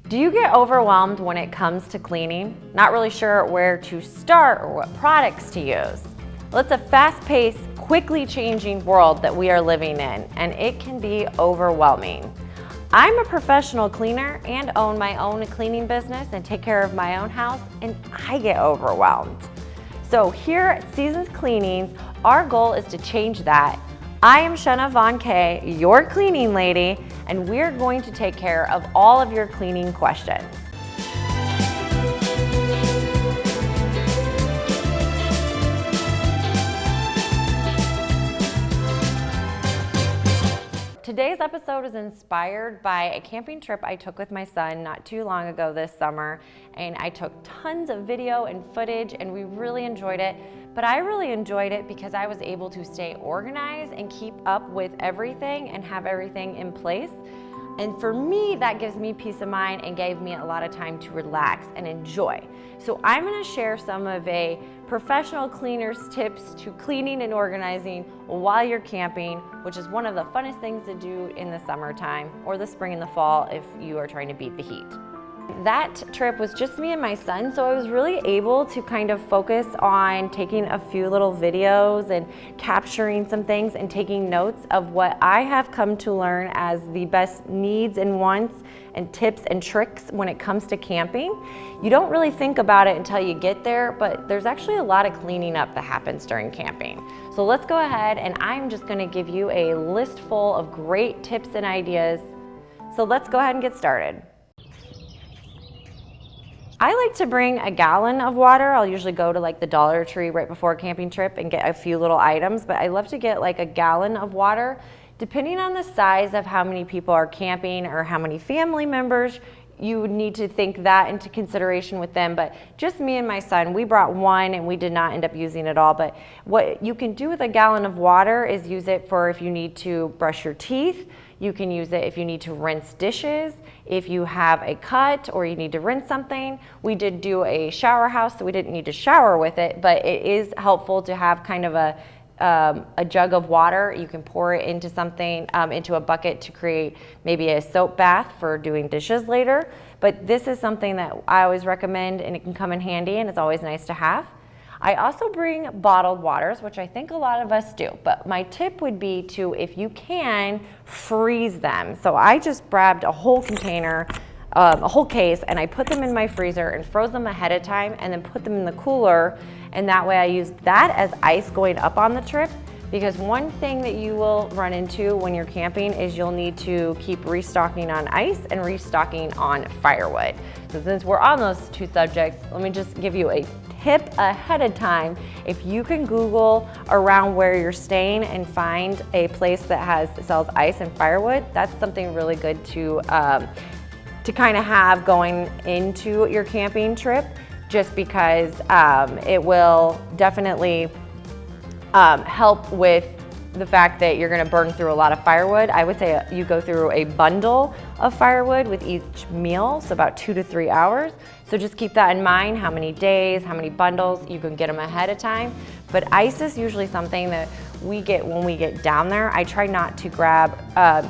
Do you get overwhelmed when it comes to cleaning? Not really sure where to start or what products to use? Well, it's a fast-paced, quickly changing world that we are living in, and it can be overwhelming. I'm a professional cleaner and own my own cleaning business and take care of my own house, and I get overwhelmed. So here at Seasons Cleanings, our goal is to change that. I am Shenna Von K, your cleaning lady, and we're going to take care of all of your cleaning questions. Today's episode is inspired by a camping trip I took with my son not too long ago this summer, and I took tons of video and footage and we really enjoyed it. But I really enjoyed it because I was able to stay organized and keep up with everything and have everything in place. And for me, that gives me peace of mind and gave me a lot of time to relax and enjoy. So I'm gonna share some of a professional cleaner's tips to cleaning and organizing while you're camping, which is one of the funnest things to do in the summertime or the spring and the fall if you are trying to beat the heat. That trip was just me and my son, so I was really able to kind of focus on taking a few little videos and capturing some things and taking notes of what I have come to learn as the best needs and wants and tips and tricks when it comes to camping. You don't really think about it until you get there, but there's actually a lot of cleaning up that happens during camping. So let's go ahead, and I'm just gonna give you a list full of great tips and ideas. So let's go ahead and get started. I like to bring a gallon of water. I'll usually go to like the Dollar Tree right before a camping trip and get a few little items, but I love to get like a gallon of water. Depending on the size of how many people are camping or how many family members, you would need to think that into consideration with them. But just me and my son, we brought one and we did not end up using it all. But what you can do with a gallon of water is use it for if you need to brush your teeth. You can use it if you need to rinse dishes, if you have a cut or you need to rinse something. We did do a shower house, so we didn't need to shower with it, but it is helpful to have kind of a jug of water. You can pour it into something, into a bucket to create maybe a soap bath for doing dishes later. But this is something that I always recommend, and it can come in handy, and it's always nice to have. I also bring bottled waters, which I think a lot of us do, but my tip would be to, if you can, freeze them. So I just grabbed a whole container, a whole case, and I put them in my freezer and froze them ahead of time and then put them in the cooler, and that way I used that as ice going up on the trip. Because one thing that you will run into when you're camping is you'll need to keep restocking on ice and restocking on firewood. So since we're on those two subjects, let me just give you a tip ahead of time. If you can Google around where you're staying and find a place that sells ice and firewood, that's something really good to kind of have going into your camping trip, just because it will definitely help with the fact that you're gonna burn through a lot of firewood. I would say you go through a bundle of firewood with each meal, so about 2 to 3 hours. So just keep that in mind, how many days, how many bundles, you can get them ahead of time. But ice is usually something that we get when we get down there. I try not to grab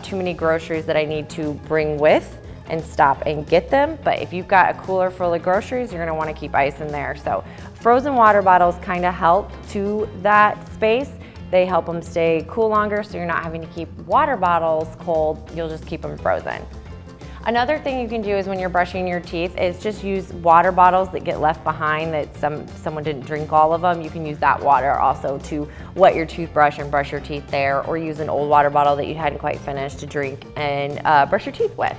too many groceries that I need to bring with and stop and get them. But if you've got a cooler full of groceries, you're gonna wanna keep ice in there. So frozen water bottles kind of help to that space. They help them stay cool longer, so you're not having to keep water bottles cold, you'll just keep them frozen. Another thing you can do is when you're brushing your teeth is just use water bottles that get left behind, that someone didn't drink all of them. You can use that water also to wet your toothbrush and brush your teeth there, or use an old water bottle that you hadn't quite finished to drink and brush your teeth with.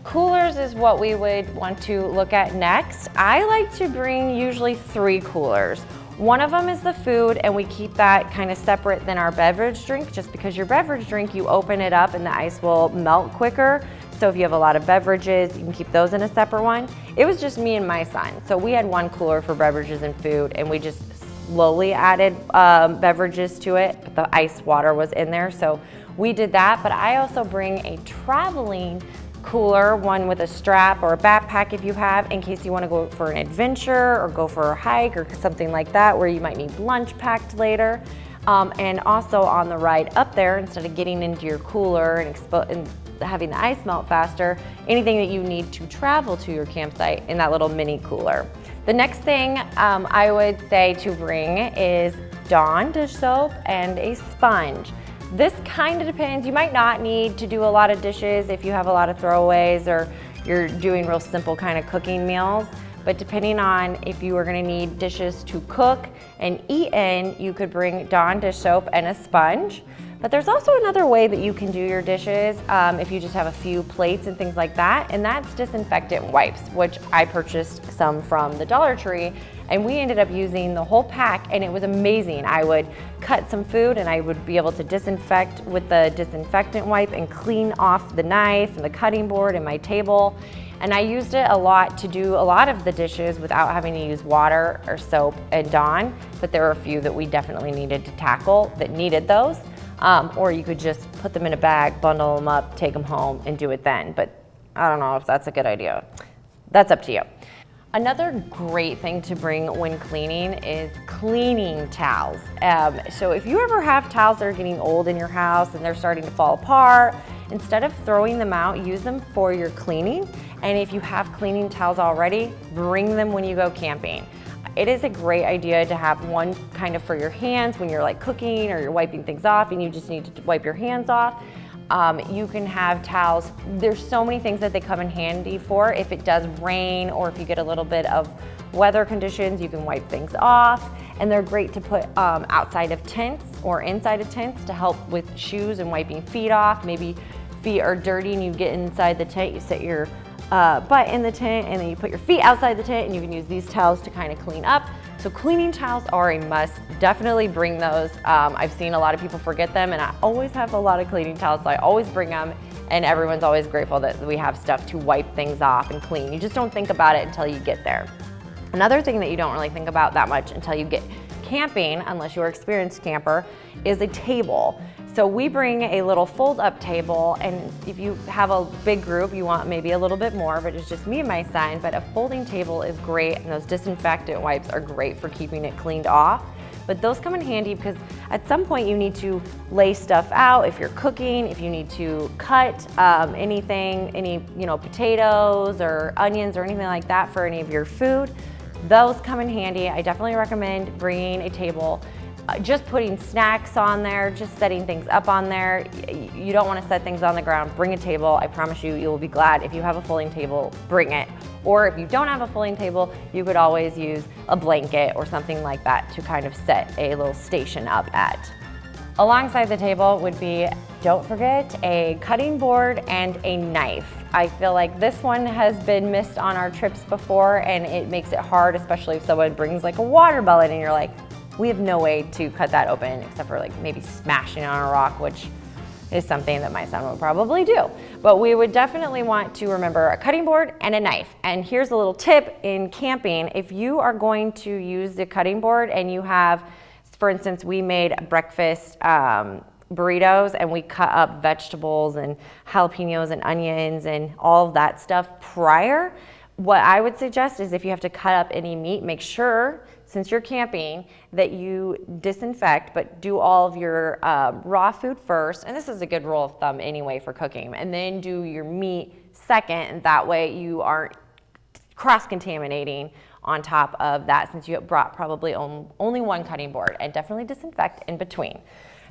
Coolers is what we would want to look at next. I like to bring usually 3 coolers. One of them is the food, and we keep that kind of separate than our beverage drink, just because your beverage drink, you open it up and the ice will melt quicker. So if you have a lot of beverages, you can keep those in a separate one. It was just me and my son. So we had one cooler for beverages and food, and we just slowly added beverages to it, but the ice water was in there. So we did that, but I also bring a traveling cooler, one with a strap or a backpack if you have, in case you want to go for an adventure or go for a hike or something like that where you might need lunch packed later. And also on the ride up there, instead of getting into your cooler and having the ice melt faster, anything that you need to travel to your campsite in that little mini cooler. The next thing I would say to bring is Dawn dish soap and a sponge. This kind of depends. You might not need to do a lot of dishes if you have a lot of throwaways or you're doing real simple kind of cooking meals. But depending on if you are gonna need dishes to cook and eat in, you could bring Dawn dish soap and a sponge. But there's also another way that you can do your dishes if you just have a few plates and things like that, and that's disinfectant wipes, which I purchased some from the Dollar Tree, and we ended up using the whole pack, and it was amazing. I would cut some food and I would be able to disinfect with the disinfectant wipe and clean off the knife and the cutting board and my table. And I used it a lot to do a lot of the dishes without having to use water or soap and Dawn, but there were a few that we definitely needed to tackle that needed those. Or you could just put them in a bag, bundle them up, take them home and do it then. But I don't know if that's a good idea. That's up to you. Another great thing to bring when cleaning is cleaning towels. So if you ever have towels that are getting old in your house and they're starting to fall apart, instead of throwing them out, use them for your cleaning. And if you have cleaning towels already, bring them when you go camping. It is a great idea to have one kind of for your hands when you're like cooking or you're wiping things off and you just need to wipe your hands off. You can have towels. There's so many things that they come in handy for. If it does rain or if you get a little bit of weather conditions, you can wipe things off. And they're great to put outside of tents or inside of tents to help with shoes and wiping feet off. Maybe feet are dirty and you get inside the tent, you set your butt in the tent and then you put your feet outside the tent and you can use these towels to kind of clean up. So cleaning towels are a must. Definitely bring those. I've seen a lot of people forget them and I always have a lot of cleaning towels, so I always bring them and everyone's always grateful that we have stuff to wipe things off and clean. You just don't think about it until you get there. Another thing that you don't really think about that much until you get camping, unless you're an experienced camper, is a table. So we bring a little fold-up table, and if you have a big group, you want maybe a little bit more, but it's just me and my son, but a folding table is great, and those disinfectant wipes are great for keeping it cleaned off. But those come in handy because at some point you need to lay stuff out if you're cooking, if you need to cut anything, any potatoes or onions or anything like that for any of your food. Those come in handy. I definitely recommend bringing a table. Just putting snacks on there, just setting things up on there. You don't want to set things on the ground. Bring a table. I promise you, you will be glad. If you have a folding table, bring it. Or if you don't have a folding table, you could always use a blanket or something like that to kind of set a little station up at. Alongside the table would be, don't forget, a cutting board and a knife. I feel like this one has been missed on our trips before and it makes it hard, especially if someone brings like a water belly and you're like, we have no way to cut that open except for like maybe smashing on a rock, which is something that my son would probably do. But we would definitely want to remember a cutting board and a knife. And here's a little tip in camping. If you are going to use the cutting board and you have, for instance, we made breakfast burritos and we cut up vegetables and jalapenos and onions and all of that stuff prior, what I would suggest is if you have to cut up any meat, make sure, since you're camping, that you disinfect, but do all of your raw food first. And this is a good rule of thumb anyway for cooking. And then do your meat second, and that way you aren't cross-contaminating on top of that, since you brought probably only one cutting board, and definitely disinfect in between.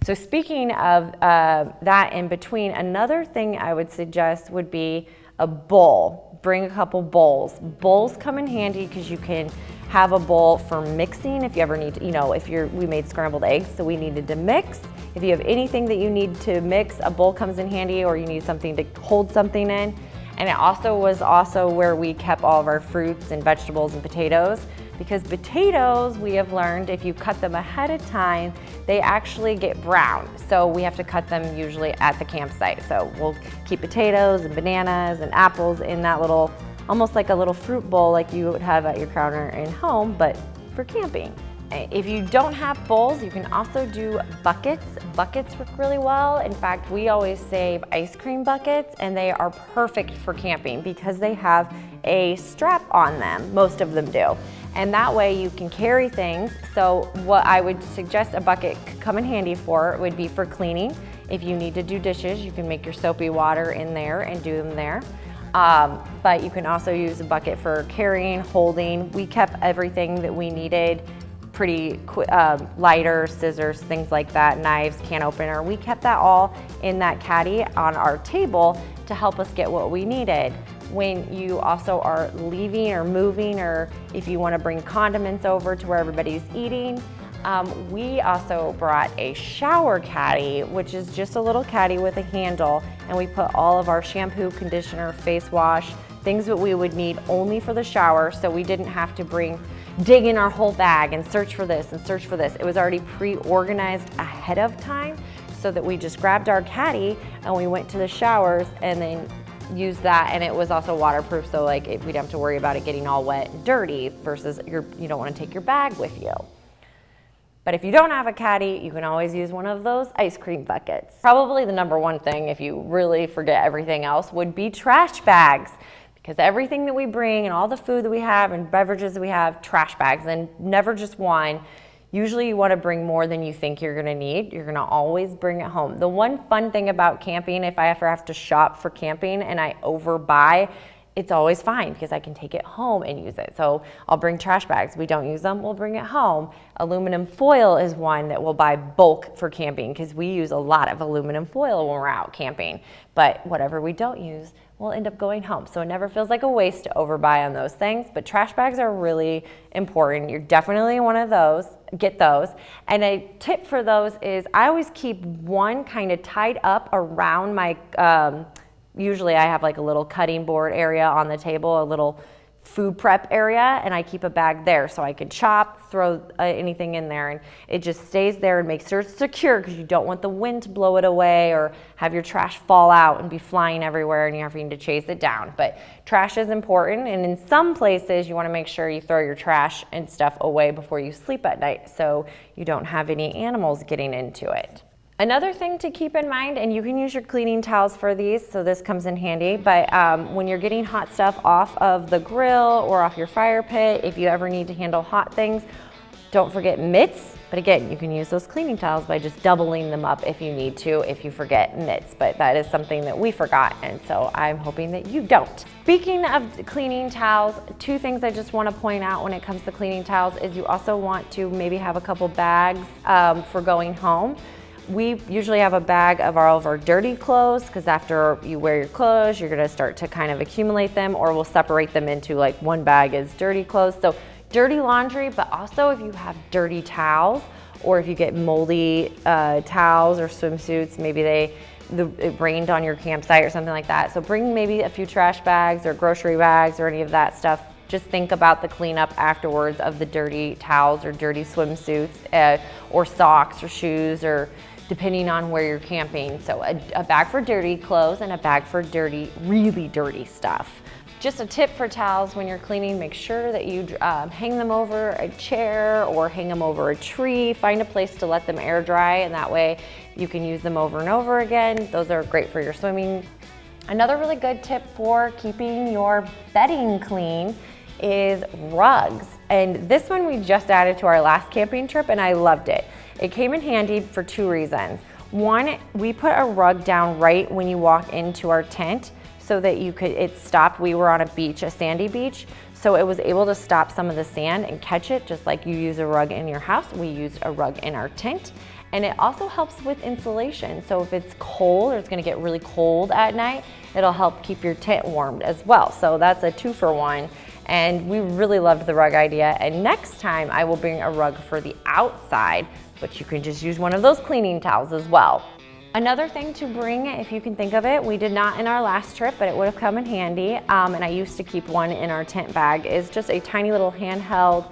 So speaking of that in between, another thing I would suggest would be a bowl. Bring a couple bowls. Bowls come in handy because you can have a bowl for mixing if you ever need to, we made scrambled eggs, so we needed to mix. If you have anything that you need to mix, a bowl comes in handy, or you need something to hold something in. And it was also where we kept all of our fruits and vegetables and potatoes, because potatoes, we have learned, if you cut them ahead of time, they actually get brown. So we have to cut them usually at the campsite. So we'll keep potatoes and bananas and apples in that little, almost like a little fruit bowl like you would have at your counter in home, but for camping. If you don't have bowls, you can also do buckets. Buckets work really well. In fact, we always save ice cream buckets, and they are perfect for camping because they have a strap on them. Most of them do. And that way you can carry things. So what I would suggest a bucket could come in handy for would be for cleaning. If you need to do dishes, you can make your soapy water in there and do them there. But you can also use a bucket for carrying, holding. We kept everything that we needed pretty lighters, scissors, things like that, knives, can opener. We kept that all in that caddy on our table to help us get what we needed. When you also are leaving or moving, or if you want to bring condiments over to where everybody's eating, we also brought a shower caddy, which is just a little caddy with a handle, and we put all of our shampoo, conditioner, face wash, things that we would need only for the shower, so we didn't have to dig in our whole bag and search for this and search for this. It was already pre-organized ahead of time, so that we just grabbed our caddy and we went to the showers and then used that, and it was also waterproof, so like we didn't have to worry about it getting all wet and dirty versus you don't want to take your bag with you. But if you don't have a caddy, you can always use one of those ice cream buckets. Probably the number one thing, if you really forget everything else, would be trash bags. Because everything that we bring and all the food that we have and beverages that we have, trash bags, and never just one. Usually you want to bring more than you think you're going to need. You're going to always bring it home. The one fun thing about camping, if I ever have to shop for camping and I overbuy, it's always fine because I can take it home and use it. So I'll bring trash bags. We don't use them, we'll bring it home. Aluminum foil is one that we'll buy bulk for camping because we use a lot of aluminum foil when we're out camping. But whatever we don't use, we'll end up going home. So it never feels like a waste to overbuy on those things. But trash bags are really important. You're definitely one of those. Get those. And a tip for those is I always keep one kind of tied up around my usually I have like a little cutting board area on the table, a little food prep area, and I keep a bag there so I can chop, throw anything in there, and it just stays there and makes sure it's secure because you don't want the wind to blow it away or have your trash fall out and be flying everywhere and you're having to chase it down. But trash is important, and in some places you want to make sure you throw your trash and stuff away before you sleep at night so you don't have any animals getting into it. Another thing to keep in mind, and you can use your cleaning towels for these, so this comes in handy, but when you're getting hot stuff off of the grill or off your fire pit, if you ever need to handle hot things, don't forget mitts. But again, you can use those cleaning towels by just doubling them up if you need to, if you forget mitts. But that is something that we forgot, and so I'm hoping that you don't. Speaking of cleaning towels, two things I just want to point out when it comes to cleaning towels is you also want to maybe have a couple bags for going home. We usually have a bag of all of our dirty clothes because after you wear your clothes, you're gonna start to kind of accumulate them, or we'll separate them into like one bag is dirty clothes. So dirty laundry, but also if you have dirty towels or if you get moldy towels or swimsuits, maybe it rained on your campsite or something like that. So bring maybe a few trash bags or grocery bags or any of that stuff. Just think about the cleanup afterwards of the dirty towels or dirty swimsuits or socks or shoes, or depending on where you're camping. So a bag for dirty clothes and a bag for dirty, really dirty stuff. Just a tip for towels when you're cleaning, make sure that you hang them over a chair or hang them over a tree. Find a place to let them air dry, and that way you can use them over and over again. Those are great for your swimming. Another really good tip for keeping your bedding clean is rugs. And this one we just added to our last camping trip, and I loved it. It came in handy for two reasons. One, we put a rug down right when you walk into our tent so that it stopped. We were on a beach, a sandy beach, so it was able to stop some of the sand and catch it, just like you use a rug in your house. We used a rug in our tent. And it also helps with insulation. So if it's cold or it's gonna get really cold at night, it'll help keep your tent warmed as well. So that's a 2-for-1. And we really loved the rug idea. And next time I will bring a rug for the outside, but you can just use one of those cleaning towels as well. Another thing to bring, if you can think of it, we did not in our last trip, but it would have come in handy, and I used to keep one in our tent bag, is just a tiny little handheld,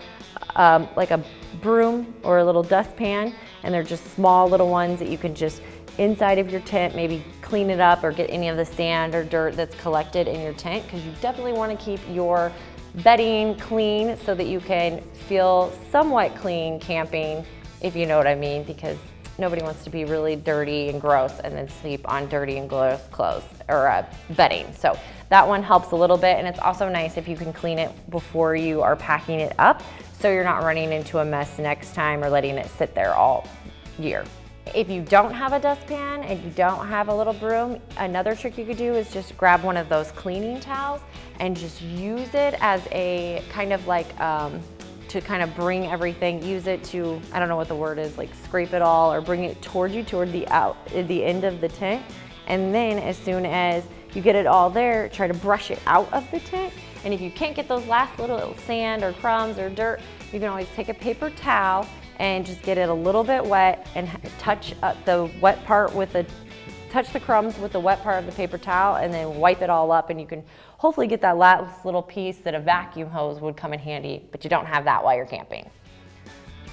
like a broom or a little dustpan, and they're just small little ones that you can just inside of your tent, maybe clean it up or get any of the sand or dirt that's collected in your tent, because you definitely want to keep your bedding clean so that you can feel somewhat clean camping, if you know what I mean, because nobody wants to be really dirty and gross and then sleep on dirty and gross clothes or bedding. So that one helps a little bit, and it's also nice if you can clean it before you are packing it up so you're not running into a mess next time or letting it sit there all year. If you don't have a dustpan and you don't have a little broom, another trick you could do is just grab one of those cleaning towels and just use it as a kind of like, to kind of bring everything, use it to, I don't know what the word is, like scrape it all or bring it toward you, toward the end of the tent. And then as soon as you get it all there, try to brush it out of the tent. And if you can't get those last little sand or crumbs or dirt, you can always take a paper towel and just get it a little bit wet and touch the wet part with touch the crumbs with the wet part of the paper towel and then wipe it all up, and you can hopefully get that last little piece that a vacuum hose would come in handy, but you don't have that while you're camping.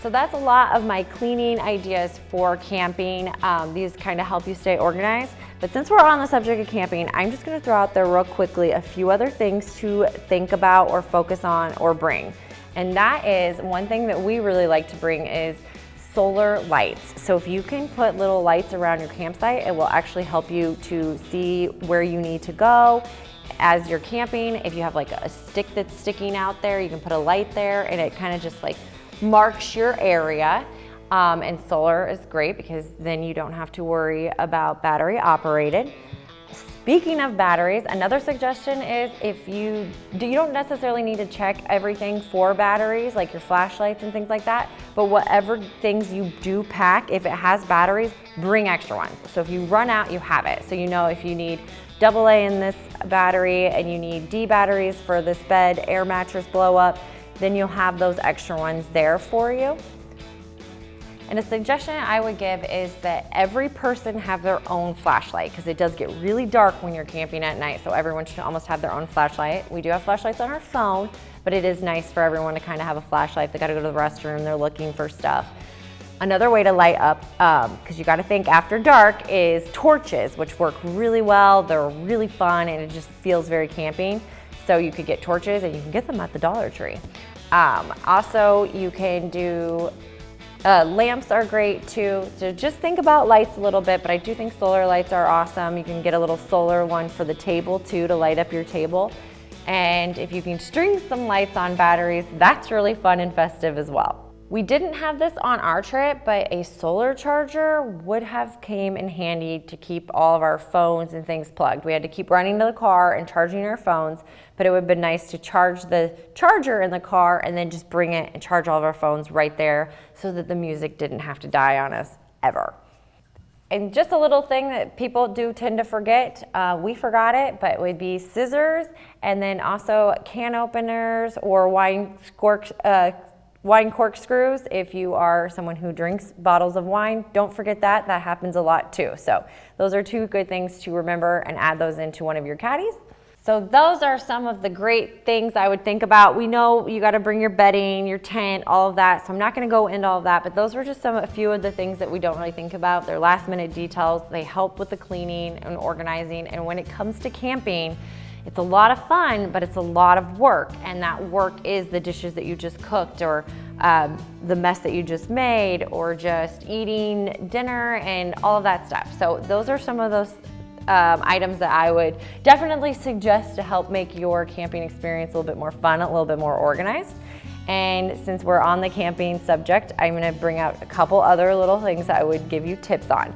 So that's a lot of my cleaning ideas for camping. These kind of help you stay organized. But since we're on the subject of camping, I'm just gonna throw out there real quickly a few other things to think about or focus on or bring. And that is, one thing that we really like to bring is solar lights. So if you can put little lights around your campsite, it will actually help you to see where you need to go as you're camping. If you have like a stick that's sticking out there, you can put a light there and it kind of just like marks your area. And solar is great because then you don't have to worry about battery operated. Speaking of batteries, another suggestion is if you don't necessarily need to check everything for batteries, like your flashlights and things like that, but whatever things you do pack, if it has batteries, bring extra ones. So if you run out, you have it. So you know if you need AA in this battery and you need D batteries for this bed, air mattress blow up, then you'll have those extra ones there for you. And a suggestion I would give is that every person have their own flashlight, because it does get really dark when you're camping at night, so everyone should almost have their own flashlight. We do have flashlights on our phone, but it is nice for everyone to kind of have a flashlight. They gotta go to the restroom, they're looking for stuff. Another way to light up, because you gotta think after dark, is torches, which work really well. They're really fun and it just feels very camping. So you could get torches and you can get them at the Dollar Tree. Also, you can do lamps are great too. So just think about lights a little bit, but I do think solar lights are awesome. You can get a little solar one for the table too to light up your table. And if you can string some lights on batteries, that's really fun and festive as well. We didn't have this on our trip, but a solar charger would have came in handy to keep all of our phones and things plugged. We had to keep running to the car and charging our phones, but it would have been nice to charge the charger in the car and then just bring it and charge all of our phones right there so that the music didn't have to die on us ever. And just a little thing that people do tend to forget, we forgot it, but it would be scissors and then also can openers or wine corkscrews. If you are someone who drinks bottles of wine, don't forget that. That happens a lot too. So those are two good things to remember and add those into one of your caddies. So those are some of the great things I would think about. We know you got to bring your bedding, your tent, all of that. So I'm not going to go into all of that, but those were just a few of the things that we don't really think about. They're last minute details. They help with the cleaning and organizing. And when it comes to camping, it's a lot of fun, but it's a lot of work. And that work is the dishes that you just cooked or the mess that you just made or just eating dinner and all of that stuff. So those are some of those items that I would definitely suggest to help make your camping experience a little bit more fun, a little bit more organized. And since we're on the camping subject, I'm gonna bring out a couple other little things that I would give you tips on.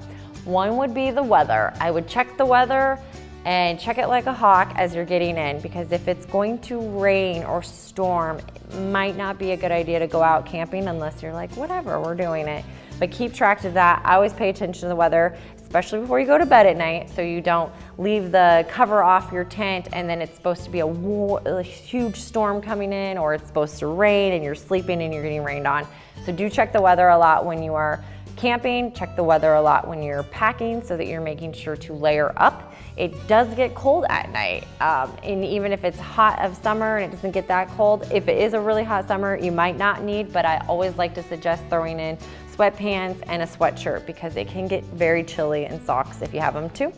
One would be the weather. I would check the weather and check it like a hawk as you're getting in, because if it's going to rain or storm, it might not be a good idea to go out camping unless you're like, whatever, we're doing it. But keep track of that. I always pay attention to the weather, especially before you go to bed at night, so you don't leave the cover off your tent and then it's supposed to be a huge storm coming in, or it's supposed to rain and you're sleeping and you're getting rained on. So do check the weather a lot when you are camping. Check the weather a lot when you're packing so that you're making sure to layer up. It does get cold at night, and even if it's hot of summer and it doesn't get that cold, if it is a really hot summer, you might not need, but I always like to suggest throwing in sweatpants and a sweatshirt because it can get very chilly, and socks if you have them too.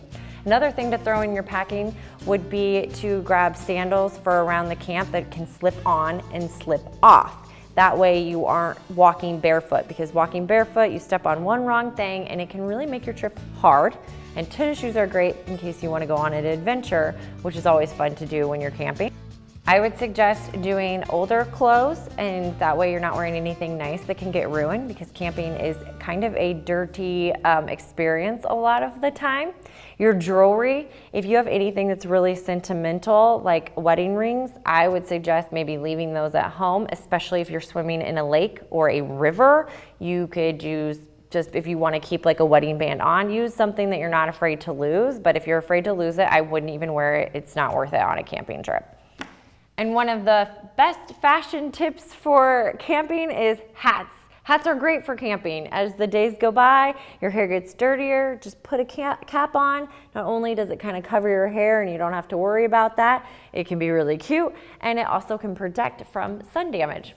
Another thing to throw in your packing would be to grab sandals for around the camp that can slip on and slip off. That way you aren't walking barefoot, because walking barefoot, you step on one wrong thing and it can really make your trip hard. And tennis shoes are great in case you want to go on an adventure, which is always fun to do when you're camping. I would suggest doing older clothes, and that way you're not wearing anything nice that can get ruined, because camping is kind of a dirty experience a lot of the time. Your jewelry, if you have anything that's really sentimental, like wedding rings, I would suggest maybe leaving those at home, especially if you're swimming in a lake or a river. You could use, just if you want to keep like a wedding band on, use something that you're not afraid to lose. But if you're afraid to lose it, I wouldn't even wear it. It's not worth it on a camping trip. And one of the best fashion tips for camping is hats. Hats are great for camping. As the days go by, your hair gets dirtier, just put a cap on. Not only does it kind of cover your hair and you don't have to worry about that, it can be really cute, and it also can protect from sun damage.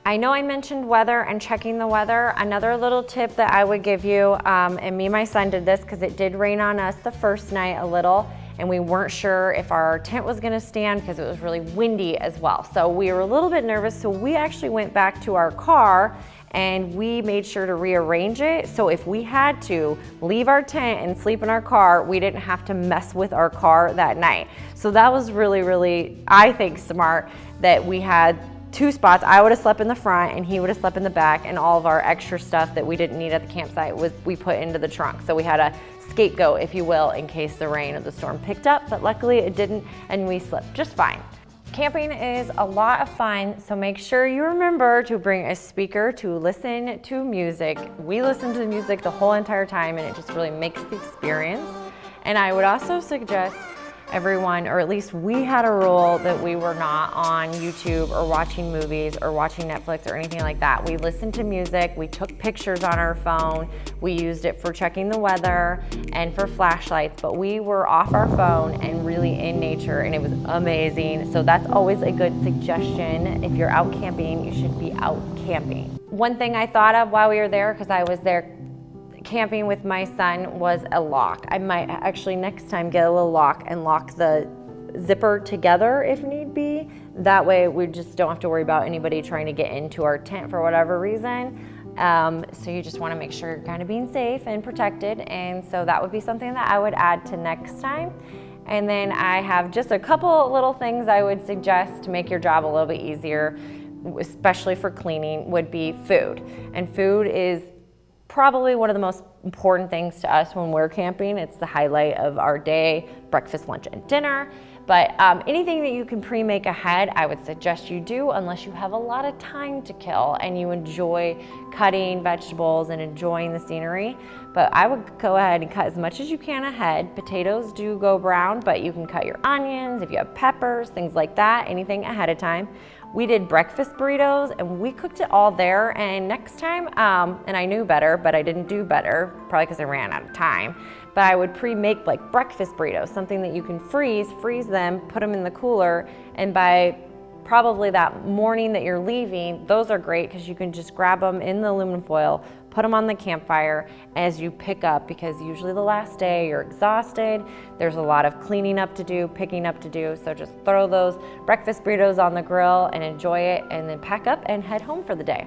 I know I mentioned weather and checking the weather. Another little tip that I would give you, and me and my son did this because it did rain on us the first night a little, and we weren't sure if our tent was gonna stand because it was really windy as well. So we were a little bit nervous, so we actually went back to our car and we made sure to rearrange it. So if we had to leave our tent and sleep in our car, we didn't have to mess with our car that night. So that was really, really, I think, smart that we had two spots. I would have slept in the front and he would have slept in the back, and all of our extra stuff that we didn't need at the campsite we put into the trunk. So we had a scapegoat, if you will, in case the rain or the storm picked up, but luckily it didn't, and we slept just fine. Camping is a lot of fun, so make sure you remember to bring a speaker to listen to music. We listen to music the whole entire time, and it just really makes the experience. And I would also suggest everyone, or at least we had a rule that we were not on YouTube or watching movies or watching Netflix or anything like that. We listened to music, we took pictures on our phone, we used it for checking the weather and for flashlights, but we were off our phone and really in nature, and it was amazing. So that's always a good suggestion. If you're out camping, you should be out camping. One thing I thought of while we were there, because I was there camping with my son, was a lock. I might actually next time get a little lock and lock the zipper together if need be. That way we just don't have to worry about anybody trying to get into our tent for whatever reason. So you just want to make sure you're kind of being safe and protected, and so that would be something that I would add to next time. And then I have just a couple little things I would suggest to make your job a little bit easier, especially for cleaning, would be food. And food is probably one of the most important things to us when we're camping. It's the highlight of our day, breakfast, lunch, and dinner. But anything that you can pre-make ahead, I would suggest you do, unless you have a lot of time to kill and you enjoy cutting vegetables and enjoying the scenery. But I would go ahead and cut as much as you can ahead. Potatoes do go brown, but you can cut your onions, if you have peppers, things like that, anything ahead of time. We did breakfast burritos and we cooked it all there, and next time, and I knew better, but I didn't do better, probably because I ran out of time, but I would pre-make like breakfast burritos, something that you can freeze them, put them in the cooler, and by probably that morning that you're leaving, those are great because you can just grab them in the aluminum foil, put them on the campfire as you pick up, because usually the last day you're exhausted, there's a lot of cleaning up to do, picking up to do, so just throw those breakfast burritos on the grill and enjoy it, and then pack up and head home for the day.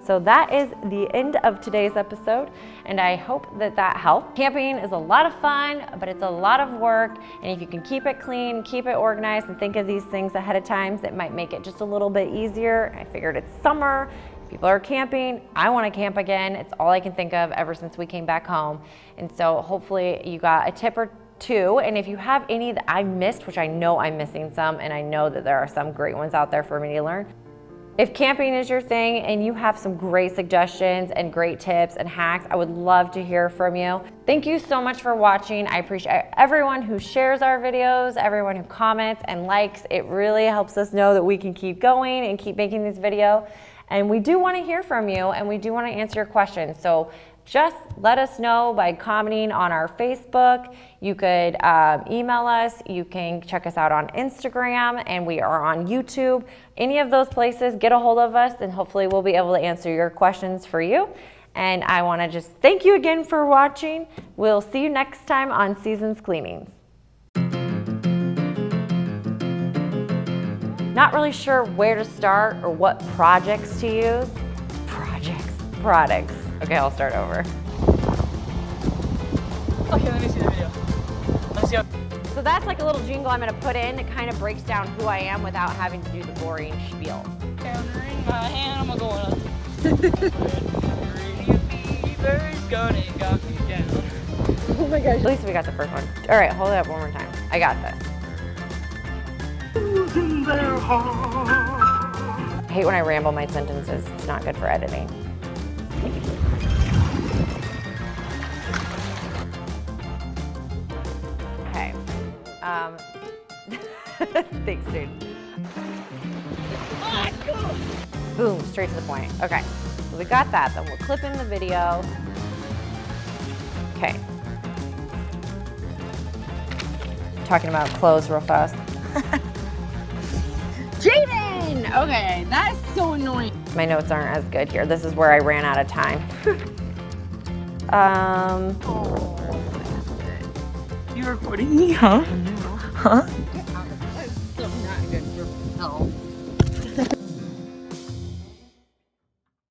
So that is the end of today's episode, and I hope that that helped. Camping is a lot of fun, but it's a lot of work, and if you can keep it clean, keep it organized, and think of these things ahead of time, it might make it just a little bit easier. I figured it's summer, people are camping, I want to camp again. It's all I can think of ever since we came back home, and so hopefully you got a tip or two, and if you have any that I missed, which I know I'm missing some, and I know that there are some great ones out there for me to learn. If camping is your thing and you have some great suggestions and great tips and hacks, I would love to hear from you. Thank you so much for watching. I appreciate everyone who shares our videos, everyone who comments and likes. It really helps us know that we can keep going and keep making this video. And we do want to hear from you, and we do want to answer your questions. So just let us know by commenting on our Facebook. You could email us. You can check us out on Instagram, and we are on YouTube. Any of those places, get a hold of us, and hopefully we'll be able to answer your questions for you. And I want to just thank you again for watching. We'll see you next time on Seasons Cleanings. Not really sure where to start or what projects to use. Products. Okay, I'll start over. Okay, let me see the video. Let me see how... So that's like a little jingle I'm gonna put in. It kind of breaks down who I am without having to do the boring spiel. In my hand, I'm gonna fever's gonna got me down. Oh my gosh. At least we got the first one. All right, hold it up one more time. I got this. I hate when I ramble my sentences. It's not good for editing. Okay. Thanks, dude. Boom, straight to the point. Okay, so we got that. Then we'll clip in the video. Okay. Talking about clothes real fast. Jaden! Okay, that's so annoying. My notes aren't as good here. This is where I ran out of time. You recording me, huh? Huh? That's so not good for health.